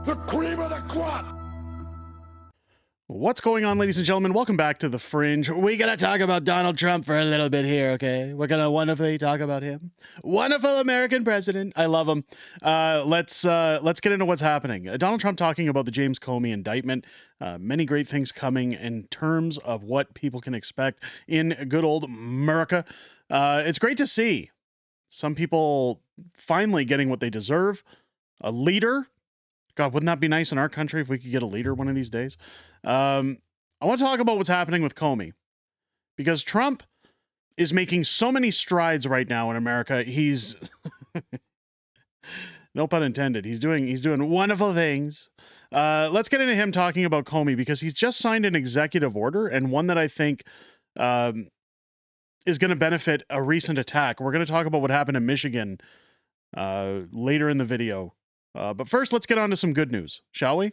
The cream of the crop! What's going on, ladies and gentlemen? Welcome back to The Fringe. We're going to talk about Donald Trump for a little bit here, okay? We're going to wonderfully talk about him. Wonderful American president. I love him. Let's get into what's happening. Donald Trump talking about the James Comey indictment. Many great things coming in terms of what people can expect in good old America. It's great to see some people finally getting what they deserve. A leader. God, wouldn't that be nice in our country if we could get a leader one of these days? I want to talk about what's happening with Comey, because Trump is making so many strides right now in America. He's no pun intended. He's doing wonderful things. Let's get into him talking about Comey, because he's just signed an executive order, and one that I think is going to benefit a recent attack. We're going to talk about what happened in Michigan later in the video. But first, let's get on to some good news, shall we?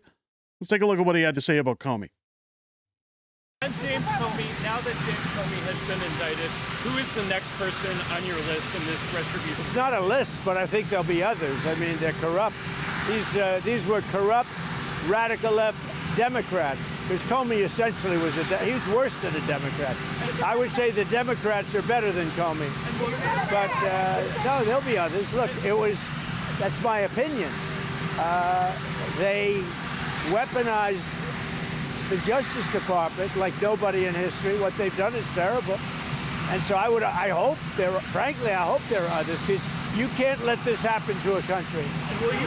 Let's take a look at what he had to say about Comey. And James Comey, now that James Comey has been indicted, who is the next person on your list in this retribution? It's not a list, but I think there'll be others. I mean, they're corrupt. These were corrupt, radical left Democrats, because Comey essentially was he was worse than a Democrat. I would say the Democrats are better than Comey. But no, there'll be others. Look, that's my opinion. They weaponized the Justice Department like nobody in history. What they've done is terrible. And so I hope there are others, because you can't let this happen to a country. And will you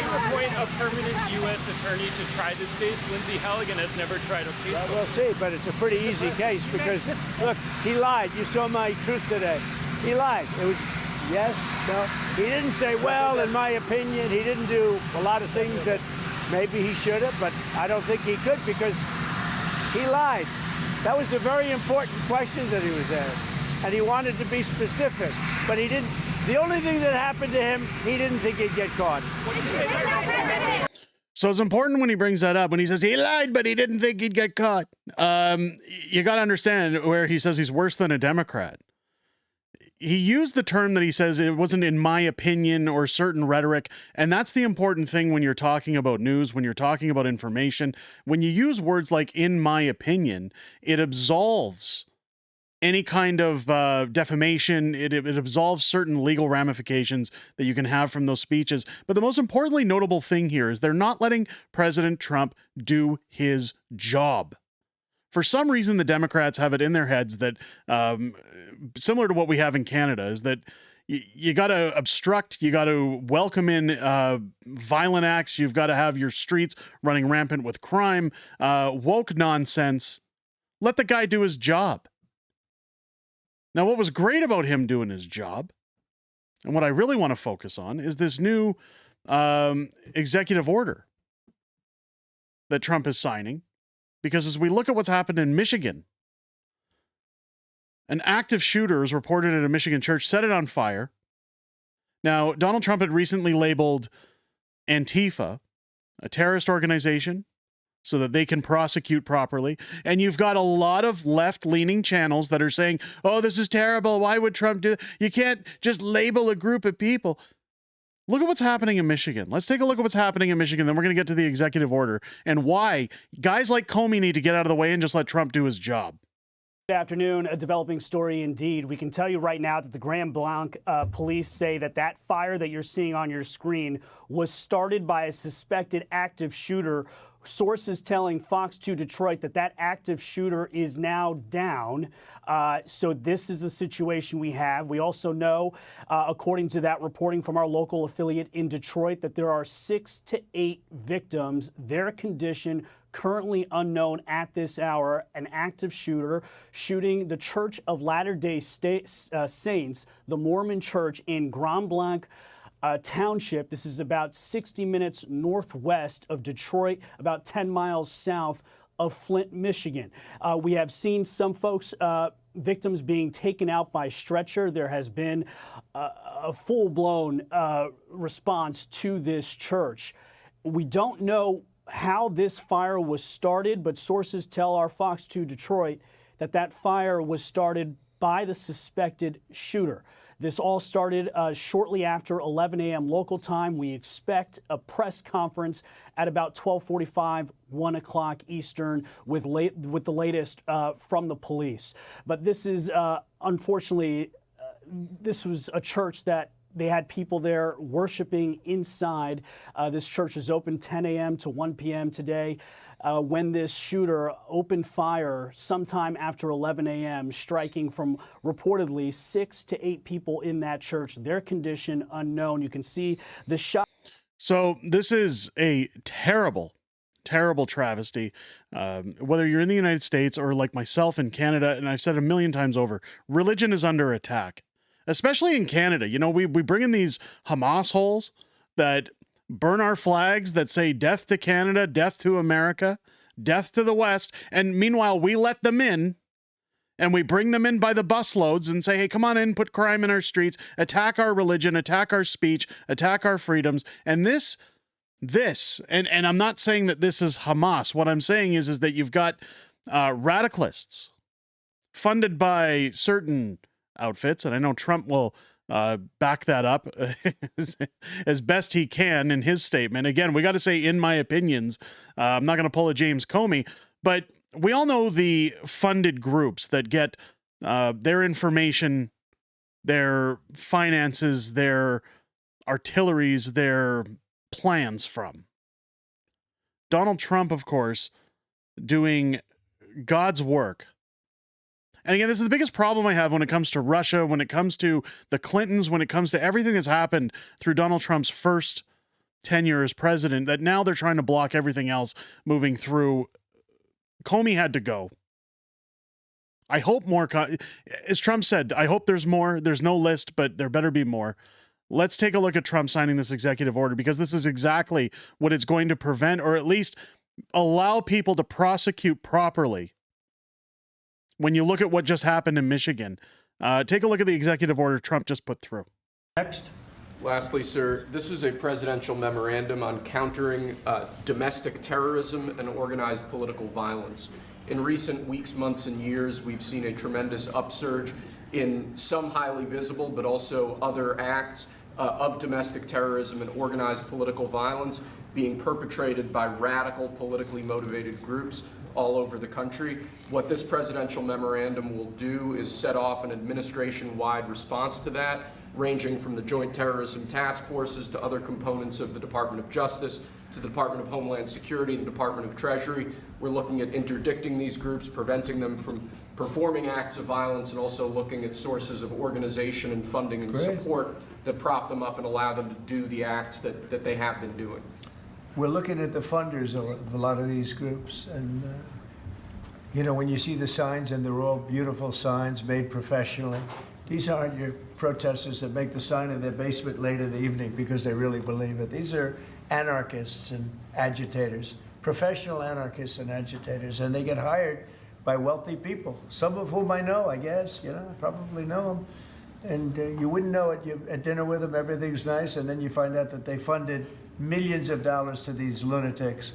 appoint a permanent U.S. attorney to try this case? Lindsey Halligan has never tried a case. Well, we'll see, but it's a pretty easy case, because, look, he lied. You saw my truth today. He lied. It was yes, no. He didn't say, well, in my opinion. He didn't do a lot of things that maybe he should have, but I don't think he could, because he lied. That was a very important question that he was asked, and he wanted to be specific, but he didn't. The only thing that happened to him, he didn't think he'd get caught. So it's important when he brings that up, when he says he lied, but he didn't think he'd get caught. You got to understand where he says he's worse than a Democrat. He used the term that he says it wasn't in my opinion or certain rhetoric. And that's the important thing when you're talking about news, when you're talking about information. When you use words like in my opinion, it absolves any kind of defamation. It absolves certain legal ramifications that you can have from those speeches. But the most importantly notable thing here is they're not letting President Trump do his job. For some reason, the Democrats have it in their heads that, similar to what we have in Canada, is that you got to obstruct, you got to welcome in violent acts, you've got to have your streets running rampant with crime, woke nonsense. Let the guy do his job. Now, what was great about him doing his job, and what I really want to focus on, is this new executive order that Trump is signing. Because as we look at what's happened in Michigan, an active shooter is reported at a Michigan church, set it on fire. Now, Donald Trump had recently labeled Antifa a terrorist organization so that they can prosecute properly. And you've got a lot of left-leaning channels that are saying, oh, this is terrible. Why would Trump do that? You can't just label a group of people. Look at what's happening in Michigan. Let's take a look at what's happening in Michigan. Then we're going to get to the executive order and why guys like Comey need to get out of the way and just let Trump do his job. Good afternoon. A developing story indeed. We can tell you right now that the Grand Blanc police say that fire that you're seeing on your screen was started by a suspected active shooter. Sources telling Fox 2 Detroit that active shooter is now down. So this is the situation we have. We also know, according to that reporting from our local affiliate in Detroit, that there are 6 to 8 victims. Their condition currently unknown at this hour. An active shooter shooting the Church of Latter-day Saints, the Mormon church in Grand Blanc Township. This is about 60 minutes northwest of Detroit, about 10 miles south of Flint, Michigan. We have seen some folks, victims being taken out by stretcher. There has been a full-blown response to this church. We don't know how this fire was started, but sources tell our Fox 2 Detroit that fire was started by the suspected shooter. This all started shortly after 11 a.m. local time. We expect a press conference at about 12:45, 1 o'clock Eastern, with the latest from the police. But this is unfortunately, this was a church that they had people there worshiping inside. This church is open 10 a.m. to 1 p.m. today. When this shooter opened fire sometime after 11 a.m., striking from reportedly 6 to 8 people in that church. Their condition unknown. You can see the shot. So this is a terrible, terrible travesty. Whether you're in the United States or like myself in Canada, and I've said a million times over, religion is under attack, especially in Canada. You know, we bring in these Hamas holes that burn our flags that say death to Canada, death to America, death to the West. And meanwhile, we let them in and we bring them in by the busloads and say, hey, come on in, put crime in our streets, attack our religion, attack our speech, attack our freedoms. And this, and I'm not saying that this is Hamas. What I'm saying is that you've got radicalists funded by certain outfits, and I know Trump will back that up as best he can in his statement. Again, we got to say, in my opinions, I'm not going to pull a James Comey, but we all know the funded groups that get their information, their finances, their artilleries, their plans from. Donald Trump, of course, doing God's work. And again, this is the biggest problem I have when it comes to Russia, when it comes to the Clintons, when it comes to everything that's happened through Donald Trump's first tenure as president, that now they're trying to block everything else moving through. Comey had to go. I hope more, as Trump said, I hope there's more. There's no list, but there better be more. Let's take a look at Trump signing this executive order, because this is exactly what it's going to prevent, or at least allow people to prosecute properly. When you look at what just happened in Michigan, take a look at the executive order Trump just put through. Next. Lastly, sir, this is a presidential memorandum on countering domestic terrorism and organized political violence. In recent weeks, months, and years, we've seen a tremendous upsurge in some highly visible, but also other acts of domestic terrorism and organized political violence being perpetrated by radical, politically motivated groups all over the country. What this presidential memorandum will do is set off an administration-wide response to that, ranging from the Joint Terrorism Task Forces to other components of the Department of Justice, to the Department of Homeland Security, the Department of Treasury. We're looking at interdicting these groups, preventing them from performing acts of violence, and also looking at sources of organization and funding and support that prop them up and allow them to do the acts that they have been doing. We're looking at the funders of a lot of these groups, and you know, when you see the signs, and they're all beautiful signs made professionally, these aren't your protesters that make the sign in their basement late in the evening because they really believe it. These are anarchists and agitators, professional anarchists and agitators, and they get hired by wealthy people, some of whom I know, I guess, you know, I probably know them. And you wouldn't know it. You're at dinner with them, everything's nice, and then you find out that they funded millions of dollars to these lunatics.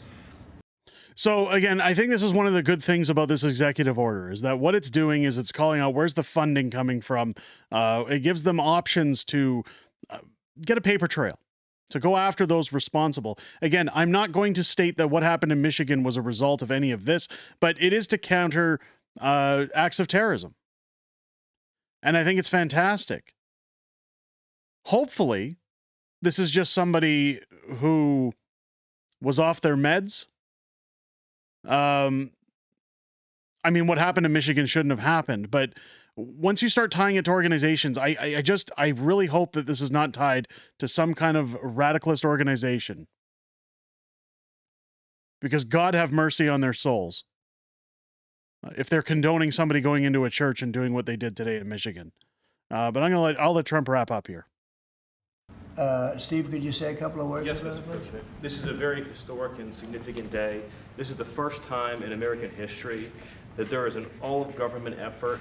So again, I think this is one of the good things about this executive order, is that what it's doing is it's calling out where's the funding coming from. It gives them options to get a paper trail, to go after those responsible. Again, I'm not going to state that what happened in Michigan was a result of any of this, but it is to counter acts of terrorism. And I think it's fantastic. Hopefully, this is just somebody who was off their meds. I mean, what happened in Michigan shouldn't have happened, but once you start tying it to organizations, I really hope that this is not tied to some kind of radicalist organization, because God have mercy on their souls if they're condoning somebody going into a church and doing what they did today in Michigan. But I'll let Trump wrap up here. Steve, could you say a couple of words? Yes, Mr. President. This is a very historic and significant day. This is the first time in American history that there is an all-of-government effort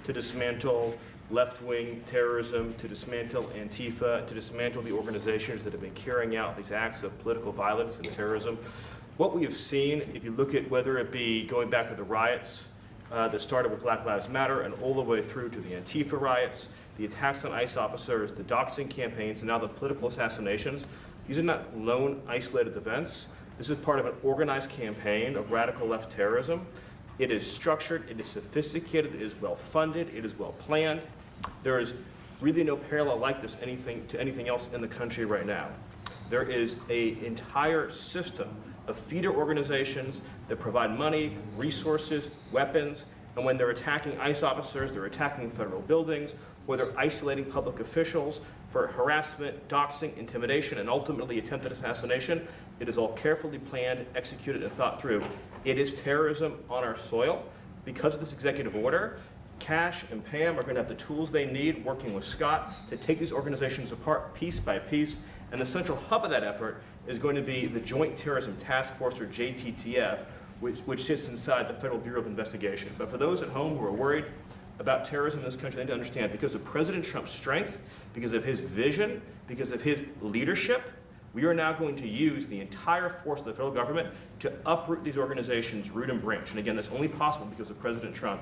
to dismantle left-wing terrorism, to dismantle Antifa, to dismantle the organizations that have been carrying out these acts of political violence and terrorism. What we have seen, if you look at whether it be going back to the riots that started with Black Lives Matter and all the way through to the Antifa riots, the attacks on ICE officers, the doxing campaigns, and now the political assassinations, these are not lone, isolated events. This is part of an organized campaign of radical left terrorism. It is structured, it is sophisticated, it is well funded, it is well planned. There is really no parallel like this to anything else in the country right now. There is an entire system of feeder organizations that provide money, resources, weapons, and when they're attacking ICE officers, they're attacking federal buildings, or they're isolating public officials for harassment, doxing, intimidation, and ultimately attempted assassination. It is all carefully planned, executed, and thought through. It is terrorism on our soil. Because of this executive order, Cash and Pam are going to have the tools they need, working with Scott, to take these organizations apart piece by piece. And the central hub of that effort is going to be the Joint Terrorism Task Force, or JTTF, which sits inside the Federal Bureau of Investigation. But for those at home who are worried about terrorism in this country, they need to understand, because of President Trump's strength, because of his vision, because of his leadership, we are now going to use the entire force of the federal government to uproot these organizations root and branch. And again, that's only possible because of President Trump.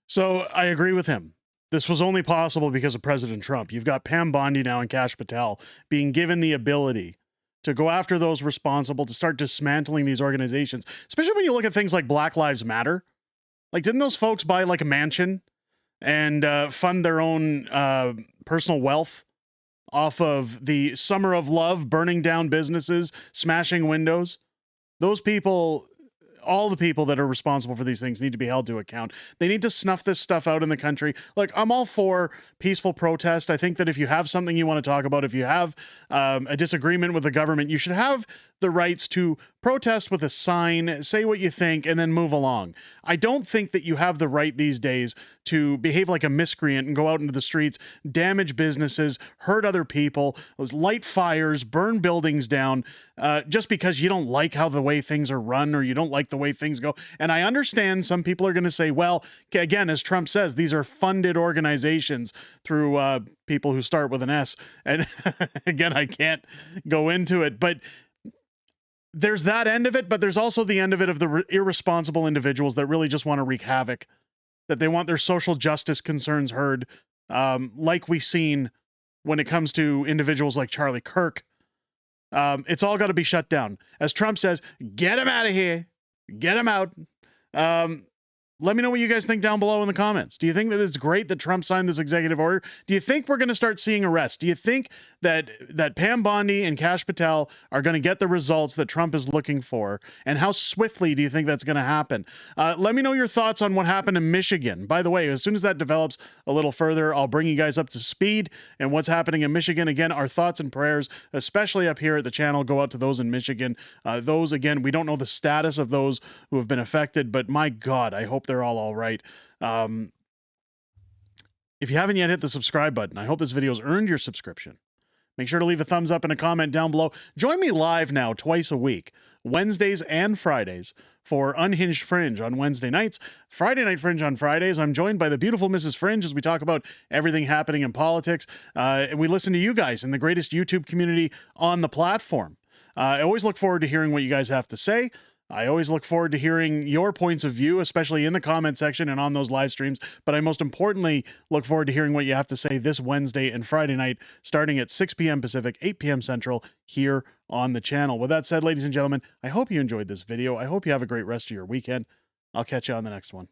So I agree with him. This was only possible because of President Trump. You've got Pam Bondi now and Kash Patel being given the ability to go after those responsible, to start dismantling these organizations, especially when you look at things like Black Lives Matter. Like, didn't those folks buy like a mansion and fund their own personal wealth off of the summer of love, burning down businesses, smashing windows? Those people, all the people that are responsible for these things, need to be held to account. They need to snuff this stuff out in the country. Like, I'm all for peaceful protest. I think that if you have something you want to talk about, if you have a disagreement with the government, you should have the rights to protest with a sign, say what you think, and then move along. I don't think that you have the right these days to behave like a miscreant and go out into the streets, damage businesses, hurt other people, light fires, burn buildings down, just because you don't like how the way things are run or you don't like the way things go. And I understand some people are going to say, well, again, as Trump says, these are funded organizations through people who start with an S. And again, I can't go into it, but there's that end of it, but there's also the end of it of the irresponsible individuals that really just want to wreak havoc, that they want their social justice concerns heard, like we've seen when it comes to individuals like Charlie Kirk. It's all got to be shut down. As Trump says, get him out of here. Get him out. Let me know what you guys think down below in the comments. Do you think that it's great that Trump signed this executive order? Do you think we're going to start seeing arrests? Do you think that Pam Bondi and Kash Patel are going to get the results that Trump is looking for? And how swiftly do you think that's going to happen? Let me know your thoughts on what happened in Michigan. By the way, as soon as that develops a little further, I'll bring you guys up to speed and what's happening in Michigan. Again, our thoughts and prayers, especially up here at the channel, go out to those in Michigan. Those, again, we don't know the status of those who have been affected, but my God, I hope they're all right. If you haven't yet hit the subscribe button, I hope this video has earned your subscription. Make sure to leave a thumbs up and a comment down below. Join me live now twice a week, Wednesdays and Fridays, for Unhinged Fringe on Wednesday nights, Friday Night Fringe on Fridays. I'm joined by the beautiful Mrs. Fringe as we talk about everything happening in politics. We listen to you guys in the greatest YouTube community on the platform. I always look forward to hearing what you guys have to say. I always look forward to hearing your points of view, especially in the comment section and on those live streams. But I most importantly look forward to hearing what you have to say this Wednesday and Friday night, starting at 6 p.m. Pacific, 8 p.m. Central, here on the channel. With that said, ladies and gentlemen, I hope you enjoyed this video. I hope you have a great rest of your weekend. I'll catch you on the next one.